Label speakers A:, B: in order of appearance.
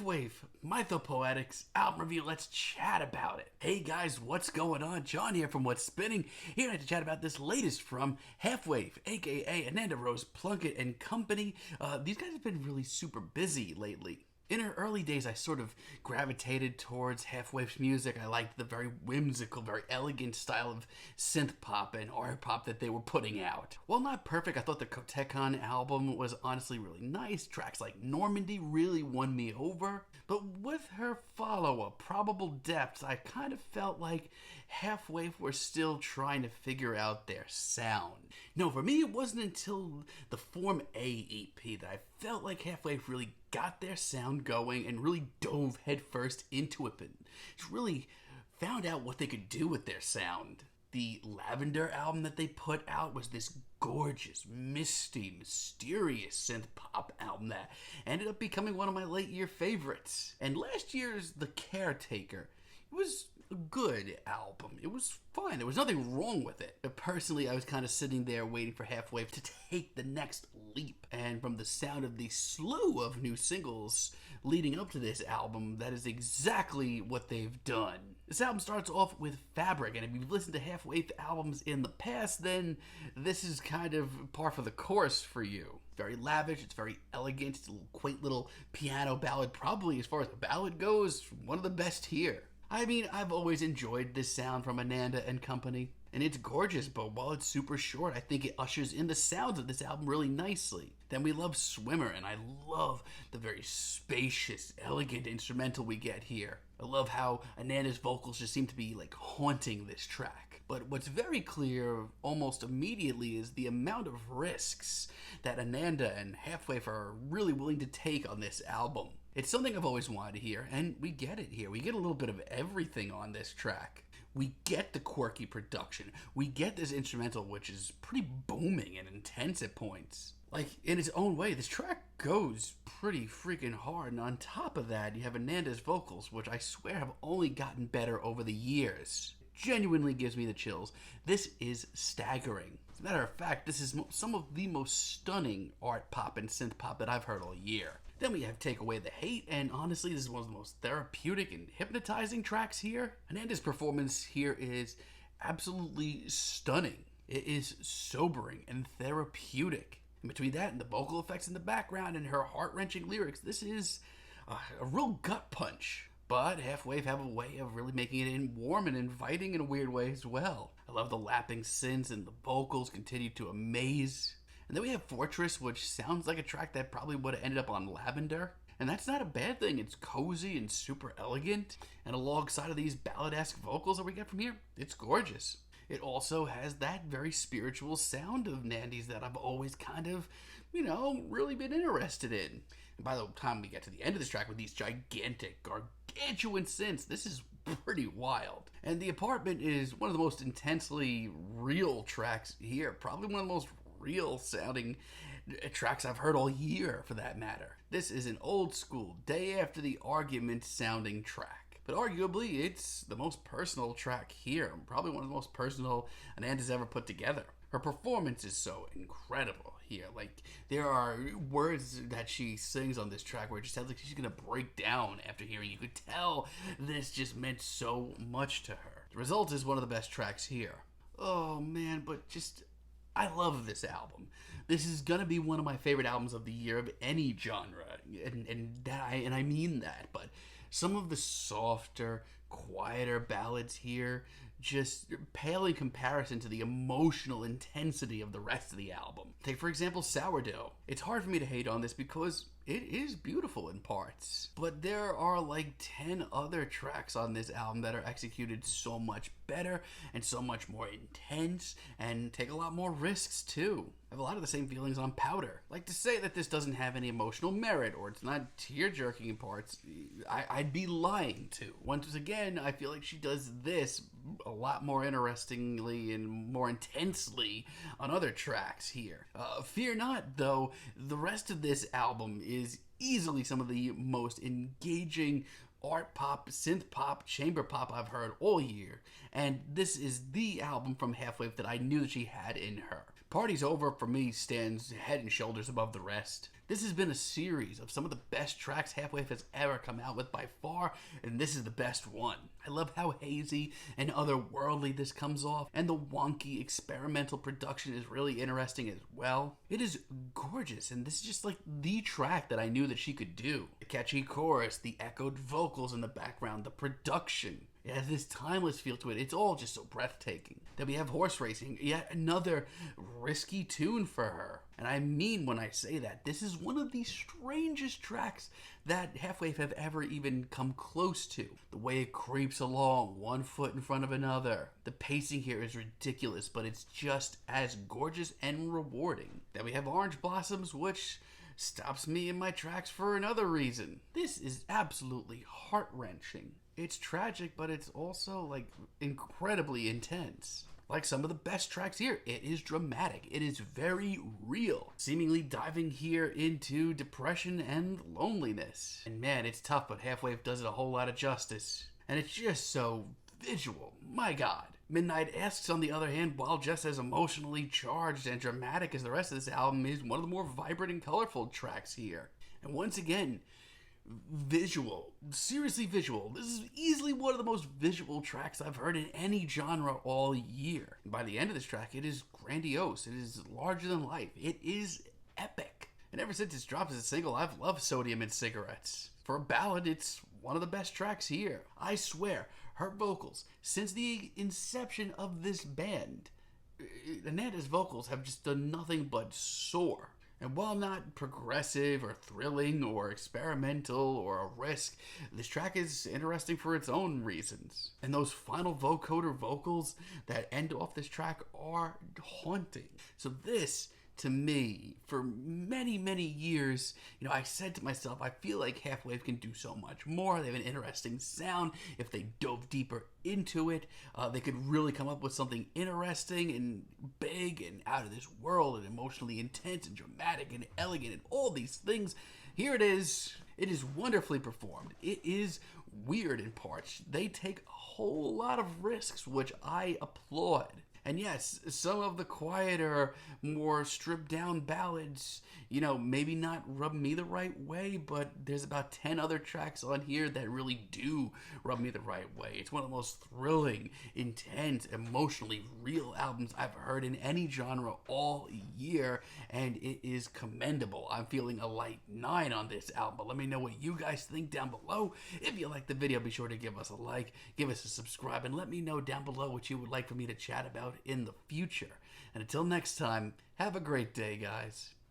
A: Waif, Mythopoetics, album review, let's chat about it. Hey guys, what's going on? John here from What's Spinning, here to chat about this latest from Waif, aka Ananda Rose Plunkett and Company. These guys have been really super busy lately. In her early days, I sort of gravitated towards Waif's music. I liked the very whimsical, very elegant style of synth pop and art pop that they were putting out. While not perfect, I thought the Kotekon album was honestly really nice. Tracks like Normandy really won me over. But with her follow-up, Probable Depths, I kind of felt like Waif were still trying to figure out their sound. No, for me, it wasn't until the Form A EP that I felt like Waif really got their sound going and really dove headfirst into it, but just really found out what they could do with their sound. The Lavender album that they put out was this gorgeous, misty, mysterious synth pop album that ended up becoming one of my late year favorites. And last year's The Caretaker, it was a good album. It was fine. There was nothing wrong with it. But personally, I was kind of sitting there waiting for Waif to take the next leap. And from the sound of the slew of new singles leading up to this album, that is exactly what they've done. This album starts off with Fabric, and if you've listened to Waif albums in the past, then this is kind of par for the course for you. Very lavish, it's very elegant, it's a little quaint little piano ballad, probably as far as a ballad goes, one of the best here. I mean, I've always enjoyed this sound from Ananda and Company, and it's gorgeous, but while it's super short, I think it ushers in the sounds of this album really nicely. Then we love Swimmer, and I love the very spacious, elegant instrumental we get here. I love how Ananda's vocals just seem to be like haunting this track. But what's very clear almost immediately is the amount of risks that Ananda and Waif are really willing to take on this album. It's something I've always wanted to hear, and we get it here. We get a little bit of everything on this track. We get the quirky production. We get this instrumental, which is pretty booming and intense at points. Like, in its own way, this track goes pretty freaking hard, and on top of that, you have Ananda's vocals, which I swear have only gotten better over the years. Genuinely gives me the chills. This is staggering. As a matter of fact, this is some of the most stunning art pop and synth pop that I've heard all year. Then we have Take Away the Hate, and honestly, this is one of the most therapeutic and hypnotizing tracks here. Ananda's performance here is absolutely stunning. It is sobering and therapeutic. And between that and the vocal effects in the background and her heart-wrenching lyrics, this is a real gut punch. But Waif have a way of really making it warm and inviting in a weird way as well. I love the lapping synths, and the vocals continue to amaze. And then we have Fortress, which sounds like a track that probably would have ended up on Lavender. And that's not a bad thing. It's cozy and super elegant. And alongside of these ballad-esque vocals that we get from here, it's gorgeous. It also has that very spiritual sound of Nandy's that I've always kind of, really been interested in. And by the time we get to the end of this track with these gigantic, gargantuan synths, this is pretty wild. And The Apartment is one of the most intensely real tracks here. Probably one of the most real sounding tracks I've heard all year, for that matter. This is an old school, Day After the Argument sounding track. But arguably, it's the most personal track here. Probably one of the most personal Ananda's ever put together. Her performance is so incredible here. Like, there are words that she sings on this track where it just sounds like she's gonna break down after hearing. You could tell this just meant so much to her. The result is one of the best tracks here. Oh man, but just, I love this album. This is gonna be one of my favorite albums of the year of any genre, and I mean that. But some of the softer, quieter ballads here just pale in comparison to the emotional intensity of the rest of the album. Take, for example, Sourdough. It's hard for me to hate on this because it is beautiful in parts. But there are like 10 other tracks on this album that are executed so much better and so much more intense and take a lot more risks too. I have a lot of the same feelings on Powder. Like, to say that this doesn't have any emotional merit or it's not tear-jerking in parts, I'd be lying to. Once again, I feel like she does this a lot more interestingly and more intensely on other tracks here. Fear not, though, the rest of this album is easily some of the most engaging art pop, synth pop, chamber pop I've heard all year. And this is the album from Waif that I knew that she had in her. Party's Over for me stands head and shoulders above the rest. This has been a series of some of the best tracks Halfwave has ever come out with by far, and this is the best one. I love how hazy and otherworldly this comes off, and the wonky experimental production is really interesting as well. It is gorgeous, and this is just like the track that I knew that she could do. The catchy chorus, the echoed vocals in the background, the production. It has this timeless feel to it. It's all just so breathtaking. Then we have Horse Racing, yet another risky tune for her. And I mean when I say that, this is one of the strangest tracks that Halfwave have ever even come close to. The way it creeps along, one foot in front of another. The pacing here is ridiculous, but it's just as gorgeous and rewarding. Then we have Orange Blossoms, which stops me in my tracks for another reason. This is absolutely heart-wrenching. It's tragic, but it's also, like, incredibly intense. Like some of the best tracks here, it is dramatic. It is very real. Seemingly diving here into depression and loneliness. And man, it's tough, but Halfwave does it a whole lot of justice. And it's just so visual. My God. Midnight Asks, on the other hand, while just as emotionally charged and dramatic as the rest of this album, is one of the more vibrant and colorful tracks here. And once again, visual, seriously visual. This is easily one of the most visual tracks I've heard in any genre all year. And by the end of this track, it is grandiose. It is larger than life. It is epic. And ever since it's dropped as a single, I've loved Sodium and Cigarettes. For a ballad, it's one of the best tracks here. I swear, her vocals, since the inception of this band, Ananda's vocals have just done nothing but soar. And while not progressive or thrilling or experimental or a risk, this track is interesting for its own reasons. And those final vocoder vocals that end off this track are haunting. So this, to me, for many, many years, I said to myself, I feel like Halfwave can do so much more. They have an interesting sound. If they dove deeper into it, they could really come up with something interesting and big and out of this world and emotionally intense and dramatic and elegant and all these things. Here it is. It is wonderfully performed. It is weird in parts. They take a whole lot of risks, which I applaud. And yes, some of the quieter, more stripped down ballads, maybe not rub me the right way, but there's about 10 other tracks on here that really do rub me the right way. It's one of the most thrilling, intense, emotionally real albums I've heard in any genre all year, and it is commendable. I'm feeling a light 9 on this album, but let me know what you guys think down below. If you liked the video, be sure to give us a like, give us a subscribe, and let me know down below what you would like for me to chat about in the future. And until next time, have a great day, guys.